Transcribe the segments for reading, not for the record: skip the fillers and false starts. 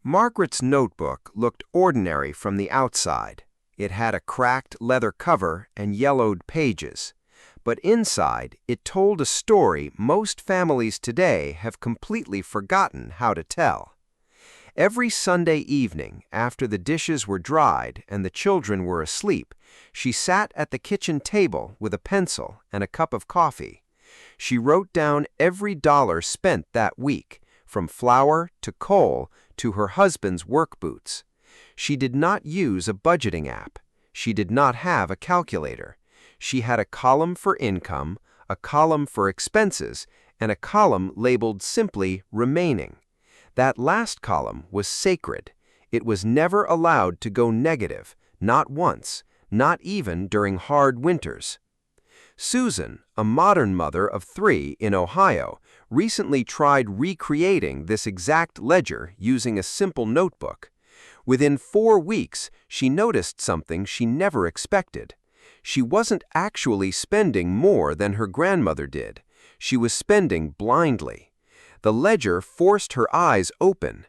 Margaret's notebook looked ordinary from the outside. It had a cracked leather cover and yellowed pages. But inside, it told a story most families today have completely forgotten how to tell. Every Sunday evening, after the dishes were dried and the children were asleep, she sat at the kitchen table with a pencil and a cup of coffee. She wrote down every dollar spent that week, from flour to coal to her husband's work boots. She did not use a budgeting app. She did not have a calculator. She had a column for income, a column for expenses, and a column labeled simply remaining. That last column was sacred. It was never allowed to go negative, not once, not even during hard winters. Susan, a modern mother of 3 in Ohio, recently tried recreating this exact ledger using a simple notebook. Within 4 weeks, she noticed something she never expected. She wasn't actually spending more than her grandmother did. She was spending blindly. The ledger forced her eyes open.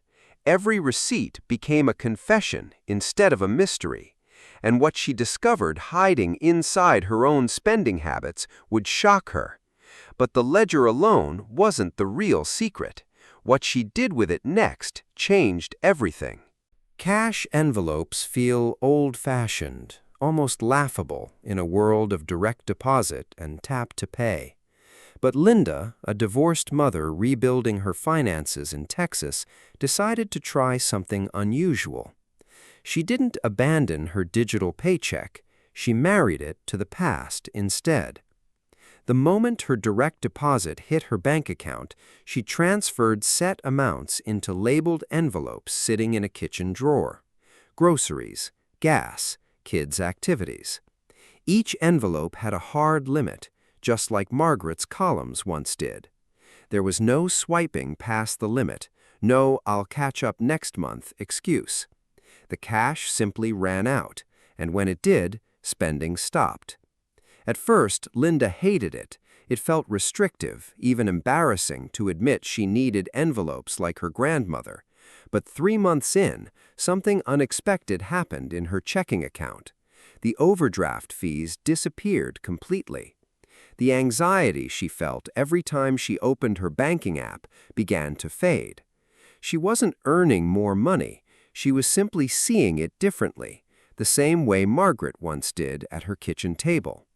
Every receipt became a confession instead of a mystery. And what she discovered hiding inside her own spending habits would shock her. But the ledger alone wasn't the real secret. What she did with it next changed everything. Cash envelopes feel old-fashioned, almost laughable in a world of direct deposit and tap to pay. But Linda, a divorced mother rebuilding her finances in Texas, decided to try something unusual. She didn't abandon her digital paycheck, she married it to the past instead. The moment her direct deposit hit her bank account, she transferred set amounts into labeled envelopes sitting in a kitchen drawer. Groceries, gas, kids' activities. Each envelope had a hard limit, just like Margaret's columns once did. There was no swiping past the limit, no "I'll catch up next month" excuse. The cash simply ran out, and when it did, spending stopped. At first, Linda hated it. It felt restrictive, even embarrassing to admit she needed envelopes like her grandmother. But 3 months in, something unexpected happened in her checking account. The overdraft fees disappeared completely. The anxiety she felt every time she opened her banking app began to fade. She wasn't earning more money. She was simply seeing it differently, the same way Margaret once did at her kitchen table.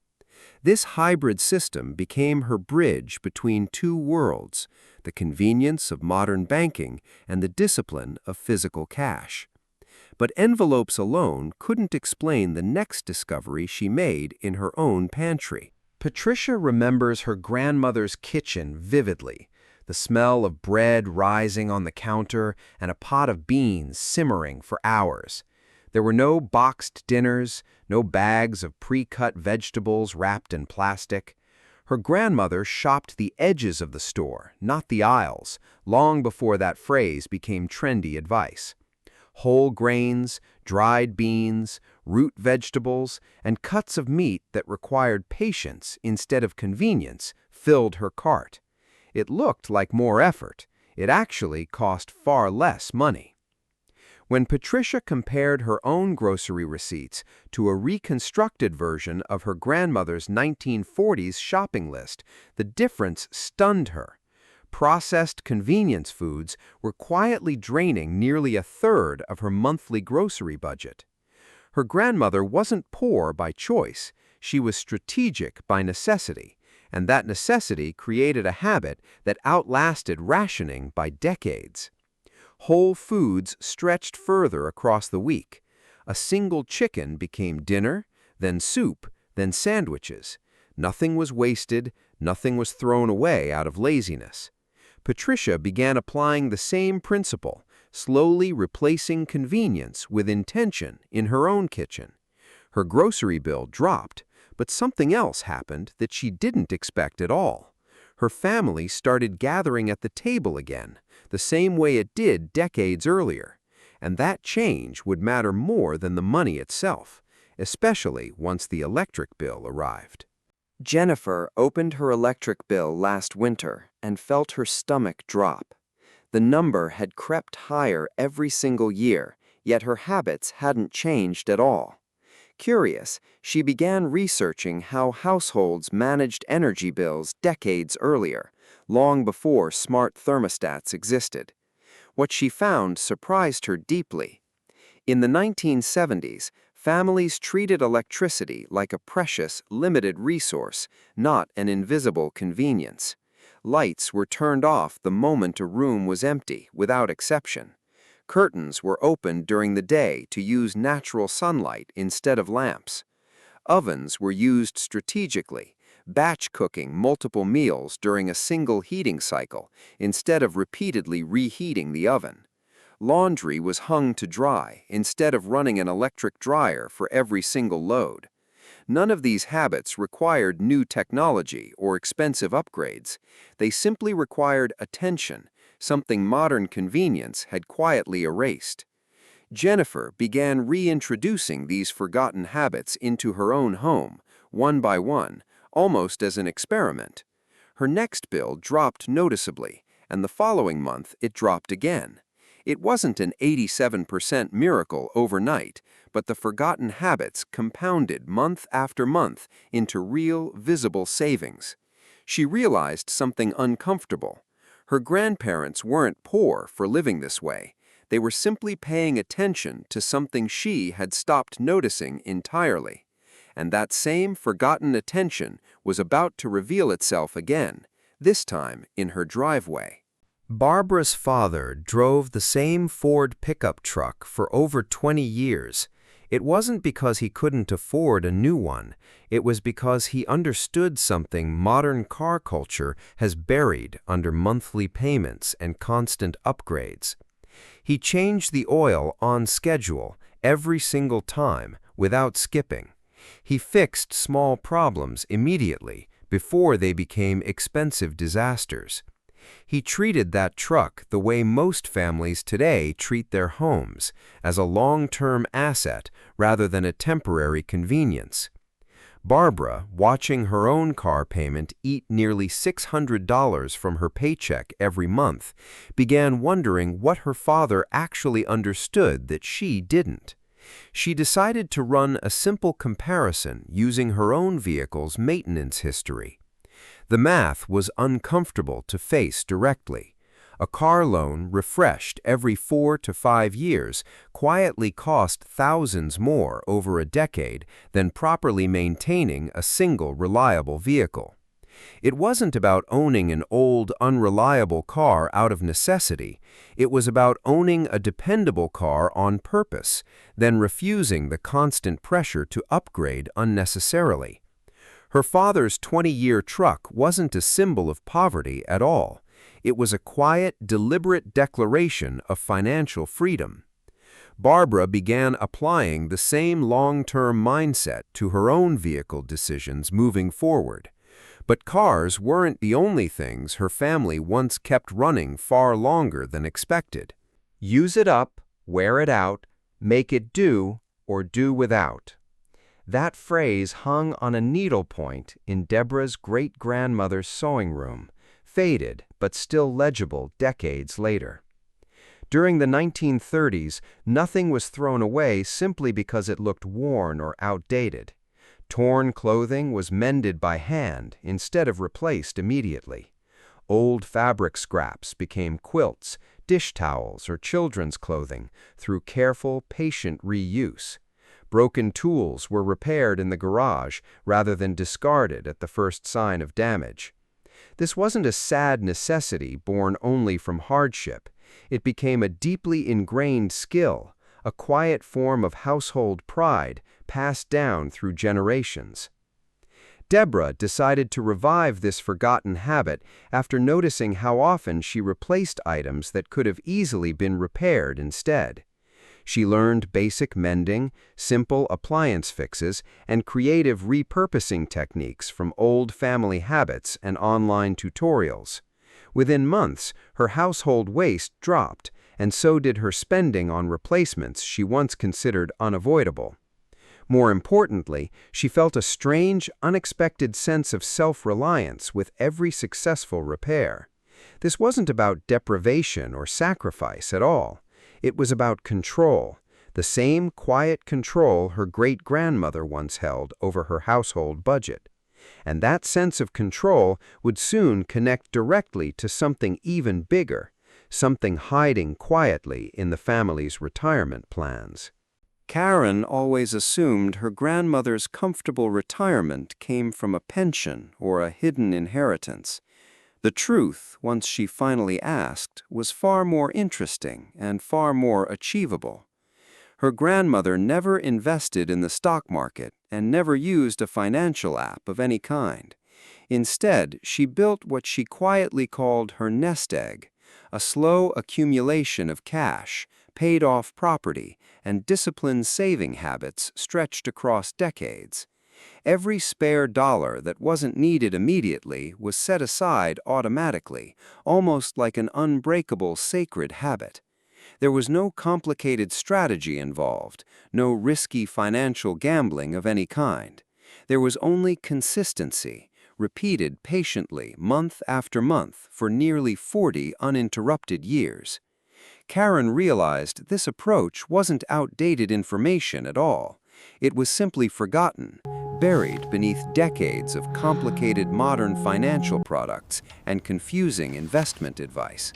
This hybrid system became her bridge between 2 worlds, the convenience of modern banking and the discipline of physical cash. But envelopes alone couldn't explain the next discovery she made in her own pantry. Patricia remembers her grandmother's kitchen vividly. The smell of bread rising on the counter and a pot of beans simmering for hours. There were no boxed dinners, no bags of pre-cut vegetables wrapped in plastic. Her grandmother shopped the edges of the store, not the aisles, long before that phrase became trendy advice. Whole grains, dried beans, root vegetables, and cuts of meat that required patience instead of convenience filled her cart. It looked like more effort. It actually cost far less money. When Patricia compared her own grocery receipts to a reconstructed version of her grandmother's 1940s shopping list, the difference stunned her. Processed convenience foods were quietly draining nearly 1/3 of her monthly grocery budget. Her grandmother wasn't poor by choice. She was strategic by necessity. And that necessity created a habit that outlasted rationing by decades. Whole foods stretched further across the week. A single chicken became dinner, then soup, then sandwiches. Nothing was wasted, nothing was thrown away out of laziness. Patricia began applying the same principle, slowly replacing convenience with intention in her own kitchen. Her grocery bill dropped, but something else happened that she didn't expect at all. Her family started gathering at the table again, the same way it did decades earlier. And that change would matter more than the money itself, especially once the electric bill arrived. Jennifer opened her electric bill last winter and felt her stomach drop. The number had crept higher every single year, yet her habits hadn't changed at all. Curious, she began researching how households managed energy bills decades earlier, long before smart thermostats existed. What she found surprised her deeply. In the 1970s, families treated electricity like a precious, limited resource, not an invisible convenience. Lights were turned off the moment a room was empty, without exception. Curtains were opened during the day to use natural sunlight instead of lamps. Ovens were used strategically, batch cooking multiple meals during a single heating cycle instead of repeatedly reheating the oven. Laundry was hung to dry instead of running an electric dryer for every single load. None of these habits required new technology or expensive upgrades. They simply required attention, something modern convenience had quietly erased. Jennifer began reintroducing these forgotten habits into her own home, one by one, almost as an experiment. Her next bill dropped noticeably, and the following month it dropped again. It wasn't an 87% miracle overnight, but the forgotten habits compounded month after month into real, visible savings. She realized something uncomfortable. Her grandparents weren't poor for living this way. They were simply paying attention to something she had stopped noticing entirely. And that same forgotten attention was about to reveal itself again, this time in her driveway. Barbara's father drove the same Ford pickup truck for over 20 years. It wasn't because he couldn't afford a new one. It was because he understood something modern car culture has buried under monthly payments and constant upgrades. He changed the oil on schedule every single time without skipping. He fixed small problems immediately before they became expensive disasters. He treated that truck the way most families today treat their homes, as a long-term asset rather than a temporary convenience. Barbara, watching her own car payment eat nearly $600 from her paycheck every month, began wondering what her father actually understood that she didn't. She decided to run a simple comparison using her own vehicle's maintenance history. The math was uncomfortable to face directly. A car loan refreshed every 4 to 5 years quietly cost thousands more over a decade than properly maintaining a single reliable vehicle. It wasn't about owning an old, unreliable car out of necessity. It was about owning a dependable car on purpose, then refusing the constant pressure to upgrade unnecessarily. Her father's 20-year truck wasn't a symbol of poverty at all. It was a quiet, deliberate declaration of financial freedom. Barbara began applying the same long-term mindset to her own vehicle decisions moving forward. But cars weren't the only things her family once kept running far longer than expected. Use it up, wear it out, make it do, or do without. That phrase hung on a needlepoint in Deborah's great-grandmother's sewing room, faded but still legible decades later. During the 1930s, nothing was thrown away simply because it looked worn or outdated. Torn clothing was mended by hand instead of replaced immediately. Old fabric scraps became quilts, dish towels, or children's clothing through careful, patient reuse. Broken tools were repaired in the garage rather than discarded at the first sign of damage. This wasn't a sad necessity born only from hardship. It became a deeply ingrained skill, a quiet form of household pride passed down through generations. Deborah decided to revive this forgotten habit after noticing how often she replaced items that could have easily been repaired instead. She learned basic mending, simple appliance fixes, and creative repurposing techniques from old family habits and online tutorials. Within months, her household waste dropped, and so did her spending on replacements she once considered unavoidable. More importantly, she felt a strange, unexpected sense of self-reliance with every successful repair. This wasn't about deprivation or sacrifice at all. It was about control, the same quiet control her great-grandmother once held over her household budget. And that sense of control would soon connect directly to something even bigger, something hiding quietly in the family's retirement plans. Karen always assumed her grandmother's comfortable retirement came from a pension or a hidden inheritance. The truth, once she finally asked, was far more interesting and far more achievable. Her grandmother never invested in the stock market and never used a financial app of any kind. Instead, she built what she quietly called her nest egg, a slow accumulation of cash, paid-off property, and disciplined saving habits stretched across decades. Every spare dollar that wasn't needed immediately was set aside automatically, almost like an unbreakable sacred habit. There was no complicated strategy involved, no risky financial gambling of any kind. There was only consistency, repeated patiently month after month for nearly 40 uninterrupted years. Karen realized this approach wasn't outdated information at all. It was simply forgotten, buried beneath decades of complicated modern financial products and confusing investment advice.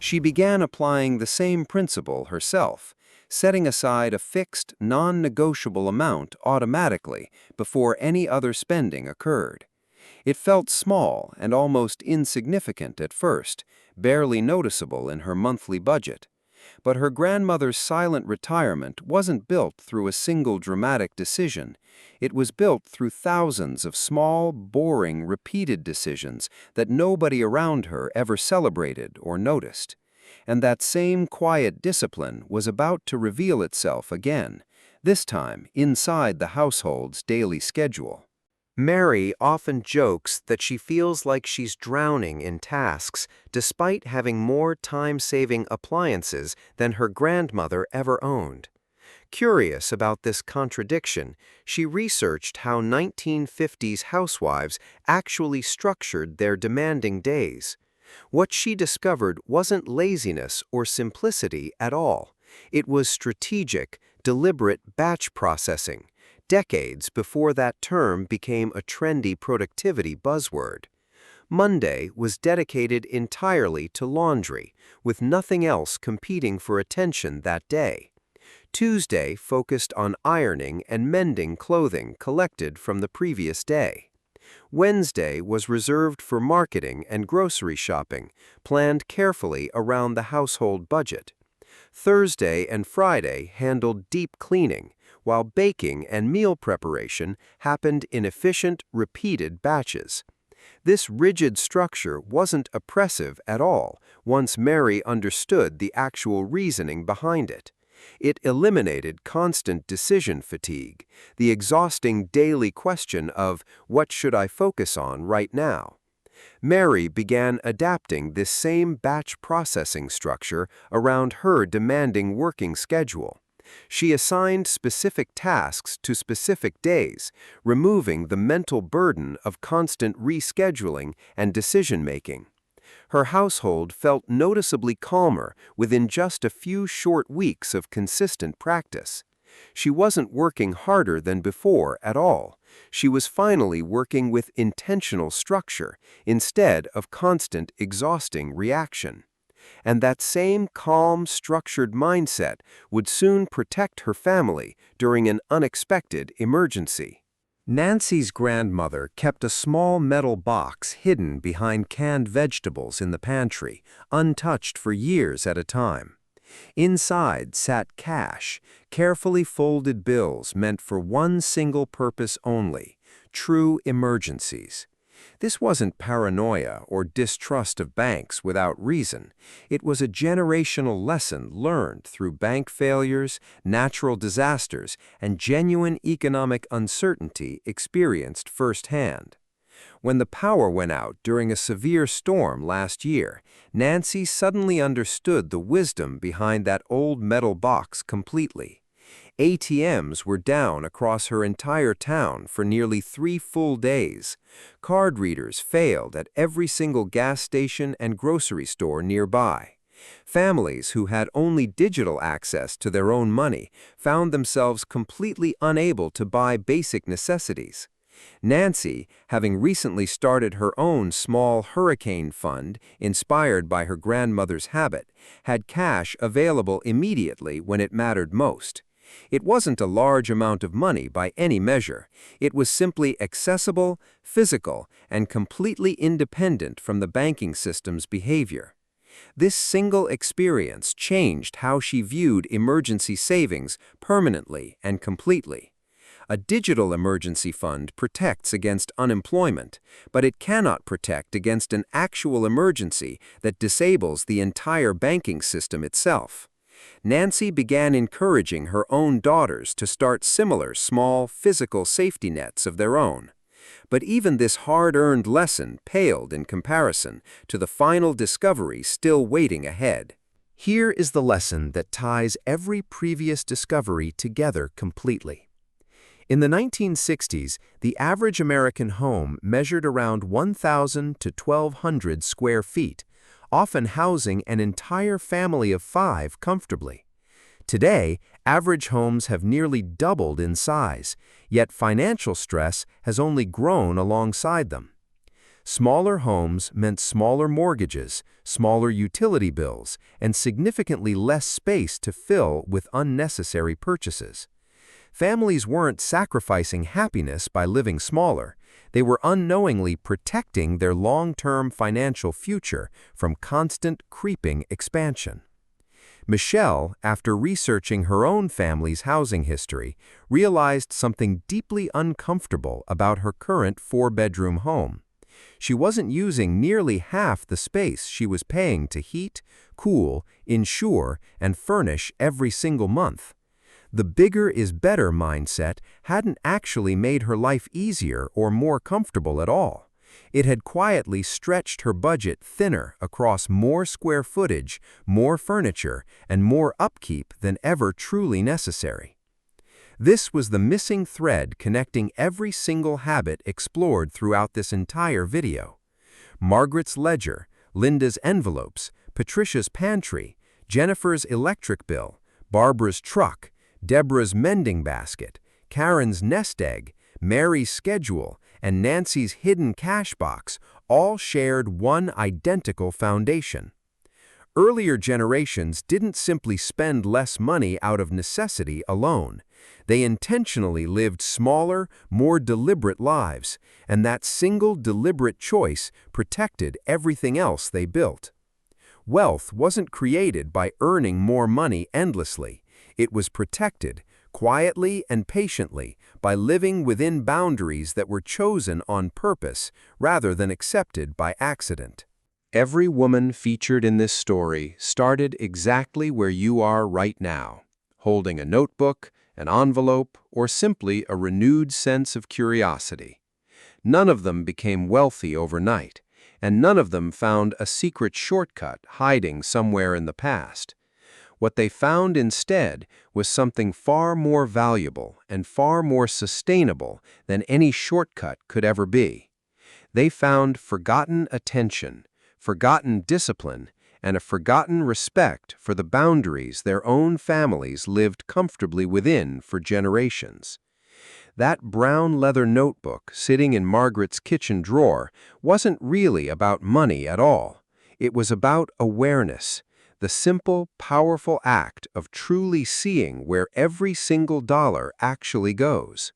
She began applying the same principle herself, setting aside a fixed, non-negotiable amount automatically before any other spending occurred. It felt small and almost insignificant at first, barely noticeable in her monthly budget. But her grandmother's silent retirement wasn't built through a single dramatic decision. It was built through thousands of small, boring, repeated decisions that nobody around her ever celebrated or noticed. And that same quiet discipline was about to reveal itself again, this time inside the household's daily schedule. Mary often jokes that she feels like she's drowning in tasks despite having more time-saving appliances than her grandmother ever owned. Curious about this contradiction, she researched how 1950s housewives actually structured their demanding days. What she discovered wasn't laziness or simplicity at all. It was strategic, deliberate batch processing, decades before that term became a trendy productivity buzzword. Monday was dedicated entirely to laundry, with nothing else competing for attention that day. Tuesday focused on ironing and mending clothing collected from the previous day. Wednesday was reserved for marketing and grocery shopping, planned carefully around the household budget. Thursday and Friday handled deep cleaning, while baking and meal preparation happened in efficient, repeated batches. This rigid structure wasn't oppressive at all once Mary understood the actual reasoning behind it. It eliminated constant decision fatigue, the exhausting daily question of, what should I focus on right now? Mary began adapting this same batch processing structure around her demanding working schedule. She assigned specific tasks to specific days, removing the mental burden of constant rescheduling and decision-making. Her household felt noticeably calmer within just a few short weeks of consistent practice. She wasn't working harder than before at all. She was finally working with intentional structure instead of constant, exhausting reaction. And that same calm, structured mindset would soon protect her family during an unexpected emergency. Nancy's grandmother kept a small metal box hidden behind canned vegetables in the pantry, untouched for years at a time. Inside sat cash, carefully folded bills meant for one single purpose only: true emergencies. This wasn't paranoia or distrust of banks without reason. It was a generational lesson learned through bank failures, natural disasters, and genuine economic uncertainty experienced firsthand. When the power went out during a severe storm last year, Nancy suddenly understood the wisdom behind that old metal box completely. ATMs were down across her entire town for nearly 3 full days. Card readers failed at every single gas station and grocery store nearby. Families who had only digital access to their own money found themselves completely unable to buy basic necessities. Nancy, having recently started her own small hurricane fund inspired by her grandmother's habit, had cash available immediately when it mattered most. It wasn't a large amount of money by any measure. It was simply accessible, physical, and completely independent from the banking system's behavior. This single experience changed how she viewed emergency savings permanently and completely. A digital emergency fund protects against unemployment, but it cannot protect against an actual emergency that disables the entire banking system itself. Nancy began encouraging her own daughters to start similar small physical safety nets of their own. But even this hard-earned lesson paled in comparison to the final discovery still waiting ahead. Here is the lesson that ties every previous discovery together completely. In the 1960s, the average American home measured around 1,000 to 1,200 square feet, often housing an entire family of 5 comfortably. Today, average homes have nearly doubled in size, yet financial stress has only grown alongside them. Smaller homes meant smaller mortgages, smaller utility bills, and significantly less space to fill with unnecessary purchases. Families weren't sacrificing happiness by living smaller. They were unknowingly protecting their long-term financial future from constant creeping expansion. Michelle, after researching her own family's housing history, realized something deeply uncomfortable about her current 4-bedroom home. She wasn't using nearly half the space she was paying to heat, cool, insure, and furnish every single month. The bigger is better mindset hadn't actually made her life easier or more comfortable at all. It had quietly stretched her budget thinner across more square footage, more furniture, and more upkeep than ever truly necessary. This was the missing thread connecting every single habit explored throughout this entire video. Margaret's ledger, Linda's envelopes, Patricia's pantry, Jennifer's electric bill, Barbara's truck, Deborah's mending basket, Karen's nest egg, Mary's schedule, and Nancy's hidden cash box all shared one identical foundation. Earlier generations didn't simply spend less money out of necessity alone. They intentionally lived smaller, more deliberate lives, and that single deliberate choice protected everything else they built. Wealth wasn't created by earning more money endlessly. It was protected, quietly and patiently, by living within boundaries that were chosen on purpose rather than accepted by accident. Every woman featured in this story started exactly where you are right now, holding a notebook, an envelope, or simply a renewed sense of curiosity. None of them became wealthy overnight, and none of them found a secret shortcut hiding somewhere in the past. What they found instead was something far more valuable and far more sustainable than any shortcut could ever be. They found forgotten attention, forgotten discipline, and a forgotten respect for the boundaries their own families lived comfortably within for generations. That brown leather notebook sitting in Margaret's kitchen drawer wasn't really about money at all. It was about awareness. The simple, powerful act of truly seeing where every single dollar actually goes.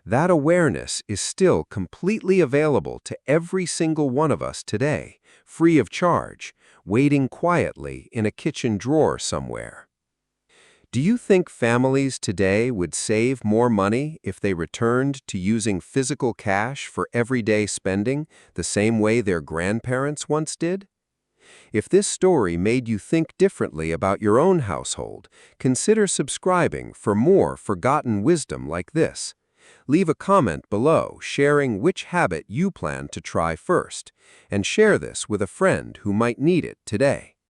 That awareness is still completely available to every single one of us today, free of charge, waiting quietly in a kitchen drawer somewhere. Do you think families today would save more money if they returned to using physical cash for everyday spending the same way their grandparents once did? If this story made you think differently about your own household, consider subscribing for more forgotten wisdom like this. Leave a comment below sharing which habit you plan to try first, and share this with a friend who might need it today.